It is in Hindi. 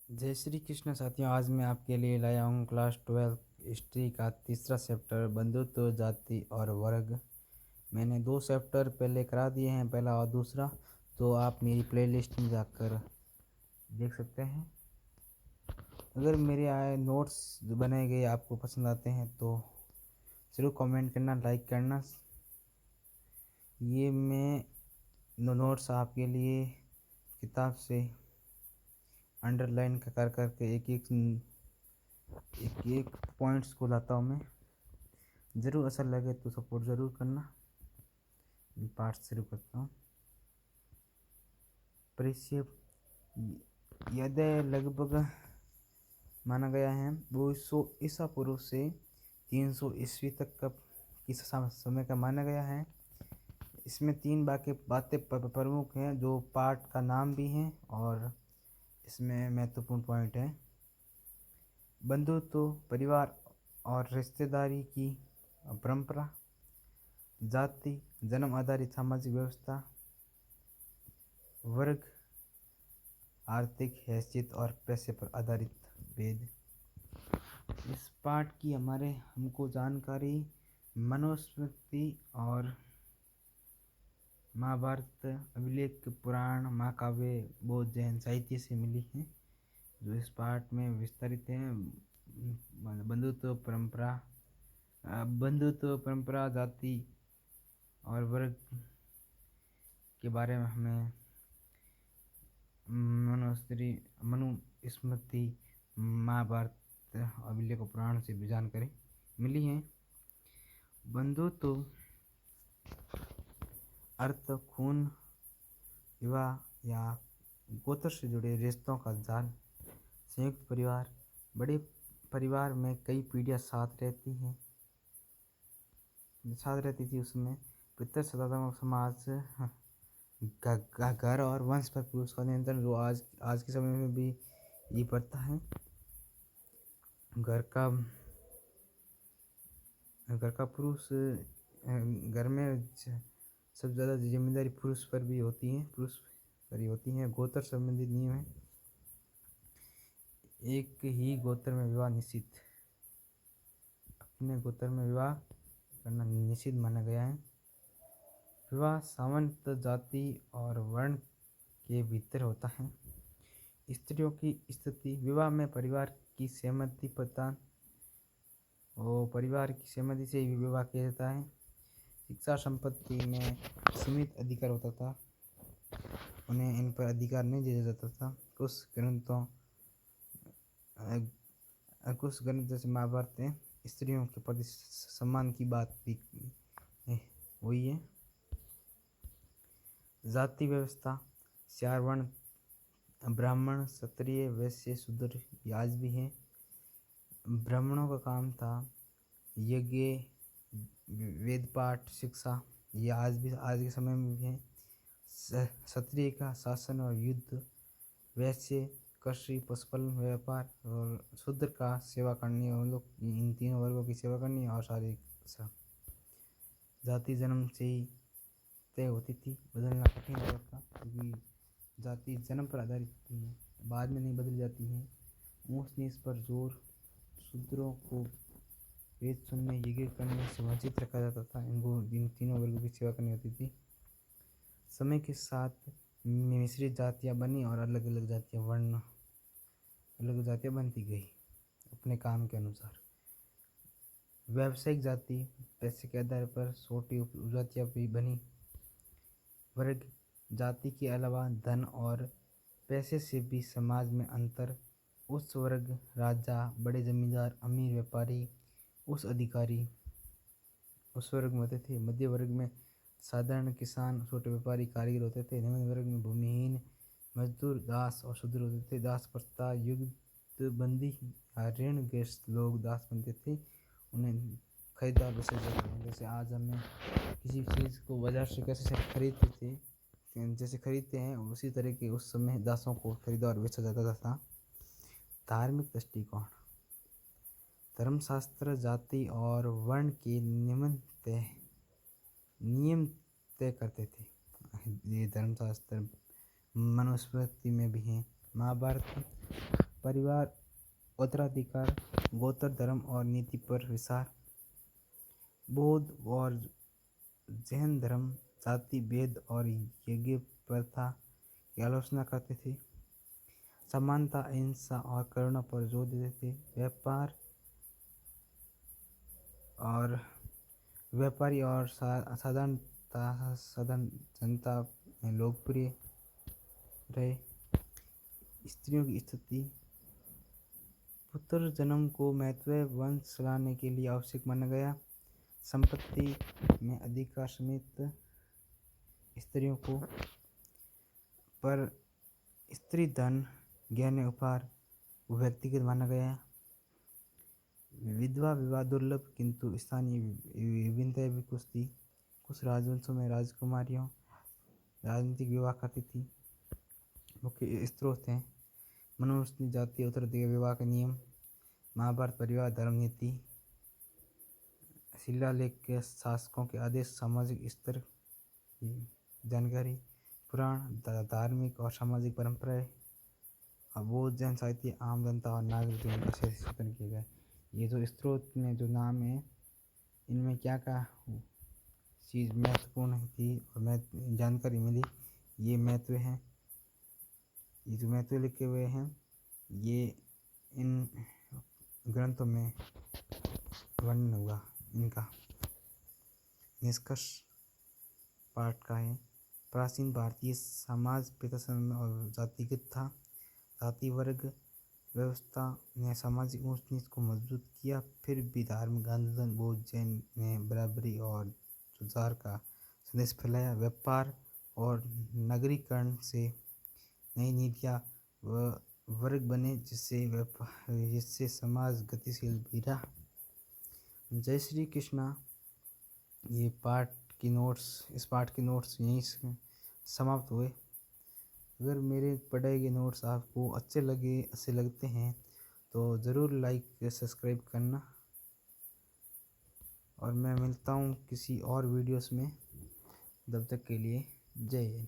जय श्री कृष्ण साथियों। आज मैं आपके लिए लाया हूँ क्लास 12 हिस्ट्री का तीसरा चैप्टर बंधुत्व जाति और वर्ग। मैंने 2 चैप्टर पहले करा दिए हैं, पहला और दूसरा, तो आप मेरी प्लेलिस्ट में जाकर देख सकते हैं। अगर मेरे आए नोट्स जो बनाए गए आपको पसंद आते हैं तो ज़रूर कमेंट करना, लाइक करना। ये मैं नोट्स आपके लिए किताब से अंडरलाइन कर करके एक एक पॉइंट्स को लाता हूँ मैं। ज़रूर अच्छा लगे तो सपोर्ट ज़रूर करना। पार्ट शुरू करता हूँ। परिचय। यदि लगभग माना गया है 200 ईसा पूर्व से 300 ईस्वी तक का किस समय का माना गया है। इसमें 3 बातें प्रमुख हैं जो पार्ट का नाम भी हैं और इसमें महत्वपूर्ण पॉइंट है। बंधुत्व, परिवार और रिश्तेदारी की परंपरा, जाति, जन्म आधारित सामाजिक व्यवस्था, वर्ग, आर्थिक हैसियत और पैसे पर आधारित भेद। इस पाठ की हमको जानकारी मनुस्मृति और महाभारत, अभिलेख, पुराण, महाकाव्य, बौद्ध जैन साहित्य से मिली है, जो इस पाठ में विस्तारित हैं। बंधुत्व परंपरा, जाति और वर्ग के बारे में हमें मनुस्मृति, महाभारत, अभिलेख, पुराण से भी जानकारी मिली है। बंधुत्व अर्थ खून, विवाह या गोत्र से जुड़े रिश्तों का जाल। संयुक्त परिवार, बड़े परिवार में कई पीढ़ियां साथ रहती थी। उसमें पितृसत्तात्मक समाज, घर और वंश पर पुरुष का नियंत्रण, जो आज के समय में भी ये प्रथा है। घर का पुरुष, घर में सबसे ज़्यादा जिम्मेदारी पुरुष पर ही होती है। गोत्र संबंधित नियम है। एक ही गोत्र में विवाह निषिद्ध। अपने गोत्र में विवाह करना निषिद्ध माना गया है। विवाह सामंत जाति और वर्ण के भीतर होता है। स्त्रियों की स्थिति, विवाह में परिवार की सहमति प्रदान और परिवार की सहमति से ही विवाह किया जाता है। शिक्षा, संपत्ति में सीमित अधिकार होता था, उन्हें इन पर अधिकार नहीं दिया जाता था। कुछ ग्रंथ जैसे महाभारत में स्त्रियों के प्रति सम्मान की बात भी हुई है। जाति व्यवस्था, 4 वर्ण, ब्राह्मण, क्षत्रिय, वैश्य, शूद्र, आज भी है। ब्राह्मणों का काम था यज्ञ, वेद पाठ, शिक्षा, ये आज के समय में भी है। क्षत्रिय का शासन और युद्ध, वैश्य कृषि, पशुपालन, व्यापार और शूद्र का सेवा करनी, और लोग इन तीनों वर्गों की सेवा करनी और शारीरिक श्रम। जाति जन्म से ही तय होती थी, बदलना कठिन होता था क्योंकि जाति जन्म पर आधारित होती है, बाद में नहीं बदल जाती है। ऊंच नीच पर जोर, शूद्रों को वेद सुनने, यज्ञ करने से वंचित रखा जाता था। इनको इन तीनों वर्गों की सेवा करनी होती थी। समय के साथ मिश्रित जातियाँ बनी और अलग अलग जातियाँ बनती गई अपने काम के अनुसार। व्यावसायिक जाति, पैसे के आधार पर छोटी उपजातियाँ भी बनी। वर्ग, जाति के अलावा धन और पैसे से भी समाज में अंतर। उच्च वर्ग, राजा, बड़े जमींदार, अमीर व्यापारी, उच्च अधिकारी उस वर्ग में होते थे। मध्य वर्ग में साधारण किसान, छोटे व्यापारी, कारीगर होते थे। निम्न वर्ग में भूमिहीन, मजदूर, दास और शूद्र होते थे। दास प्रथा, युद्धबंदी या ऋणग्रस्त लोग दास बनते थे। उन्हें खरीदार बेचा जाता था। जैसे आज हमें किसी चीज़ को बाजार से कैसे खरीदते हैं, उसी तरह के उस समय दासों को खरीदा और बेचा जाता था। धार्मिक दृष्टिकोण, धर्मशास्त्र जाति और वर्ण के नियम तय करते थे। ये धर्मशास्त्र मनुस्मृति में भी हैं। महाभारत परिवार, उत्तराधिकार, गोत्र धर्म और नीति पर विचार। बौद्ध और जैन धर्म जाति भेद और यज्ञ प्रथा की आलोचना करते थे। समानता, अहिंसा और करुणा पर जोर देते थे। व्यापारी और साधारण जनता में लोकप्रिय रहे। स्त्रियों की स्थिति, पुत्र जन्म को महत्व वंश चलाने के लिए आवश्यक माना गया। संपत्ति में अधिकार समेत स्त्रियों को, पर स्त्री धन, गहने, उपहार को व्यक्तिगत माना गया। विधवा विवाह दुर्लभ, किंतु स्थानीय विभिन्नताएं भी कुछ थी। कुछ राजवंशों में राजकुमारियों राजनीतिक विवाह करती थी। मुख्य स्रोत हैं मनुस्मृति, जातीय उत्तराधिकार विवाह के नियम, महाभारत, परिवार धर्म नीति, शिलालेख के शासकों के आदेश, सामाजिक स्तर की जानकारी, पुराण, धार्मिक और सामाजिक परंपराएं, बौद्ध जैन साहित्य, आम जनता और नागरिक जीवन का चित्रण किए गए। ये जो स्रोत में जो नाम है, इनमें क्या क्या चीज़ महत्वपूर्ण थी और जानकारी मिली, ये महत्व हैं। ये जो महत्व लिखे हुए हैं, ये इन ग्रंथों में वर्णन हुआ। इनका निष्कर्ष पाठ का है। प्राचीन भारतीय समाज पितृसत्ता और जातिगत था। जाति वर्ग व्यवस्था ने सामाजिक ऊंच नीच को मजबूत किया। फिर भी धार्मिक आंदोलन बौद्ध जैन ने बराबरी और सुधार का संदेश फैलाया। व्यापार और नगरीकरण से नई नीतियाँ व वर्ग बने, जिससे समाज गतिशील भी रहा। जय श्री कृष्णा। ये इस पाठ के नोट्स यहीं से समाप्त हुए। अगर मेरे पढ़ाए गए नोट्स आपको अच्छे लगते हैं तो ज़रूर लाइक या सब्सक्राइब करना। और मैं मिलता हूँ किसी और वीडियोस में। तब तक के लिए जय हिंद।